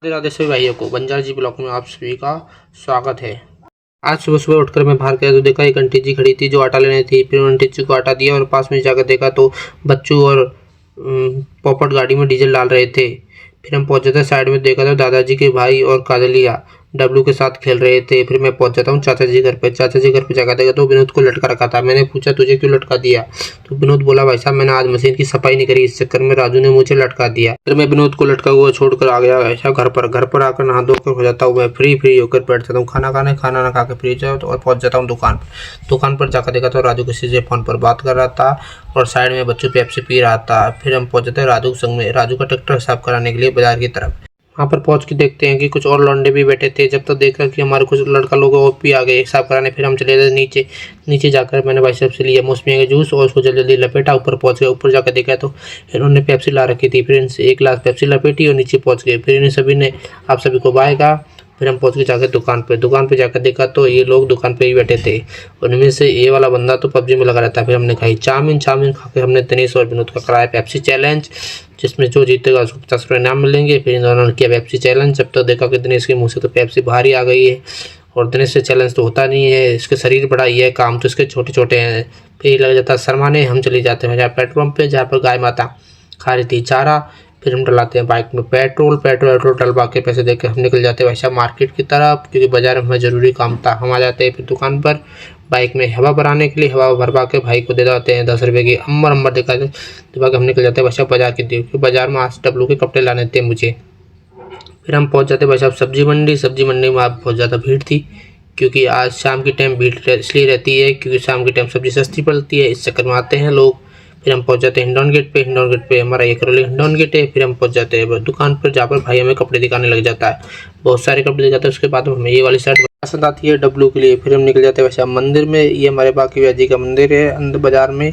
राधे राधे सभी भाइयों को बंजार जी ब्लॉक में आप सभी का स्वागत है। आज सुबह सुबह उठकर मैं बाहर गया तो देखा एक आंटी जी खड़ी थी जो आटा लेने थी। फिर आंटी जी को आटा दिया और पास में जाकर देखा तो बच्चू और पोपट गाड़ी में डीजल डाल रहे थे। फिर हम पहुंच जाते साइड में देखा तो दादाजी के भाई और काजलिया डब्लू के साथ खेल रहे थे। फिर मैं पहुंच जाता हूँ चाचा जी घर पे। चाचा जी घर पे जाकर देखा तो विनोद को लटका रखा था। मैंने पूछा तुझे क्यों लटका दिया? तो विनोद बोला भाई साहब मैंने आज मशीन की सफाई नहीं करी, इस चक्कर में राजू ने मुझे लटका दिया। फिर मैं विनोद को लटका हुआ छोड़कर आ गया ऐसा घर पर आकर नहा धोकर हो जाता हूँ मैं फ्री होकर बैठ जाता हूँ खाना ना खा के फ्री जाता और पहुंच जाता हूँ दुकान पर जाकर देखा तो राजू किसी से फोन पर बात कर रहा था और साइड में बच्चों पेप्सी पी रहा था। फिर हम पहुंच जाते हैं राजू के संग में राजू का ट्रैक्टर साफ कराने के लिए बाजार की तरफ। वहाँ पर पहुँच के देखते हैं कि कुछ और लौंडे भी बैठे थे। जब तक देखा कि हमारे कुछ लड़का लोग और भी आ गए साफ कराने, फिर हम चले गए नीचे जाकर मैंने भाई साहब से लिया मौसमी का जूस और उसको जल्दी लपेटा। ऊपर पहुँच गया, ऊपर जाकर देखा तो इन्होंने पेप्सी ला रखी थी। फिर इनसे एक गिलास पेप्सी लपेटी और नीचे पहुँच गए। फिर इन्हें सभी ने आप सभी को बाय कहा। फिर हम पहुँच के जाकर दुकान पे जाकर देखा तो ये लोग दुकान पे ही बैठे थे। उनमें से ये वाला बंदा तो पबजी में लगा रहता है। फिर हमने खाई चाउमीन खा के हमने दिनेश और विनोद का कराया पेप्सी चैलेंज, जिसमें जो जीतेगा उसको 50 रुपये इनाम मिलेंगे। फिर इन दोनों ने किया पेप्सी चैलेंज। जब तक देखा कि दिनेश के मुँह से तो पेप्सी बाहर ही आ गई है और दिनेश से चैलेंज तो होता नहीं है, इसके शरीर बड़ा ही है, काम तो इसके छोटे हैं। फिर लग जाता शर्माने। हम चले जाते हैं पेट्रोल पंप पे जहाँ पर गाय माता खा रही थी चारा। फिर हम डलाते हैं बाइक में पेट्रोल डलवा के पैसे देकर हम निकल जाते हैं वैसा मार्केट की तरफ, क्योंकि बाजार में हमें ज़रूरी काम था। हम आ जाते हैं फिर दुकान पर बाइक में हवा भराने के लिए। हवा भरवा के भाई को दे देते हैं 10 रुपये की अम्बर दिखा के हम निकल जाते हैं वैसा बाजार की दी। बाजार में आज डब्लू के कपड़े लाने थे मुझे। फिर हम पहुँच जाते वैसा सब्जी मंडी में आप बहुत ज़्यादा भीड़ थी, क्योंकि आज शाम की टाइम भीड़ इसलिए रहती है क्योंकि शाम की टाइम सब्जी सस्ती पड़ती है, इस चक्कर में आते हैं लोग। फिर हम पहुंच जाते हैं हिंडौन गेट पे हमारा एक करौली हिंडौन गेट है। फिर हम पहुंच जाते हैं दुकान पर जहाँ पर भाई हमें कपड़े दिखाने लग जाता है, बहुत सारे कपड़े दिख जाते हैं। उसके बाद हमें ये वाली शर्ट पसंद आती है डब्लू के लिए। फिर हम निकल जाते हैं वैसे मंदिर में। ये हमारे बाकी भैया जी का मंदिर है अंदर बाजार में।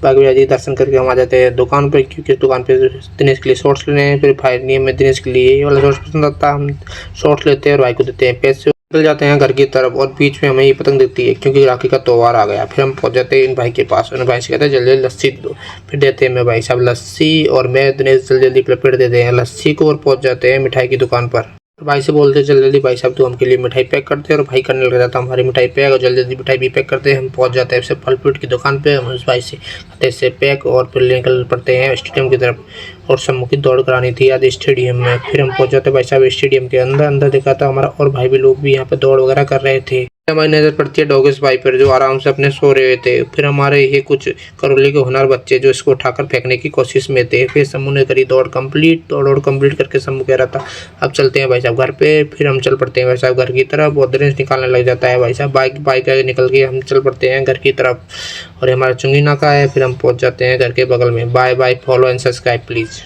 बाकी भैया जी दर्शन करके हम आ जाते हैं दुकान पर, क्योंकि दुकान पर दिनेश के लिए शॉर्ट्स लेने हैं। फिर भाई नियम में दिनेश के लिए ये वाला शॉर्ट्स पसंद आता है, हम शॉर्ट्स लेते हैं और भाई को देते हैं पैसे। निकल जाते हैं घर की तरफ और बीच में हमें ये पतंग दिखती है क्योंकि राखी का त्यौहार आ गया। फिर हम पहुंच जाते हैं इन भाई के पास। उन्हें भाई से कहते हैं जल्दी लस्सी दो। फिर देते हैं मैं भाई साहब लस्सी और मैं दिनेश जल्दी लपेट देते हैं लस्सी को और पहुंच जाते हैं मिठाई की दुकान पर। भाई से बोलते हैं जल्दी भाई साहब तो हमके लिए मिठाई पैक करते हैं और भाई करने लग जाता है हमारी मिठाई पैक और जल्दी मिठाई भी पैक करते हैं। हम पहुंच जाते हैं फल फ्रूट की दुकान पे। हम उस भाई से कहते हैं से पैक और फिर निकल पड़ते हैं स्टेडियम की तरफ और सम्मुख की दौड़ करानी थी आज स्टेडियम में। फिर हम पहुंच जाते भाई साहब स्टेडियम के अंदर देखा था हमारा और भाई भी लोग भी यहाँ पे दौड़ वगैरह कर रहे थे। हमारी नज़र पड़ती है डोगेश भाई पर जो आराम से अपने सो रहे थे। फिर हमारे ये कुछ करौली के होनहार बच्चे जो इसको उठाकर फेंकने की कोशिश में थे। फिर समूह ने करी दौड़ कंप्लीट करके समूह कह रहा था अब चलते हैं भाई साहब घर पे। फिर हम चल पड़ते हैं भाई साहब घर की तरफ और दिनेश निकालने लग जाता है भाई साहब बाइक निकल के हम चल पड़ते हैं घर की तरफ और हमारा चुंगी नाका है। फिर हम पहुँच जाते हैं घर के बगल में। Bye follow and subscribe please.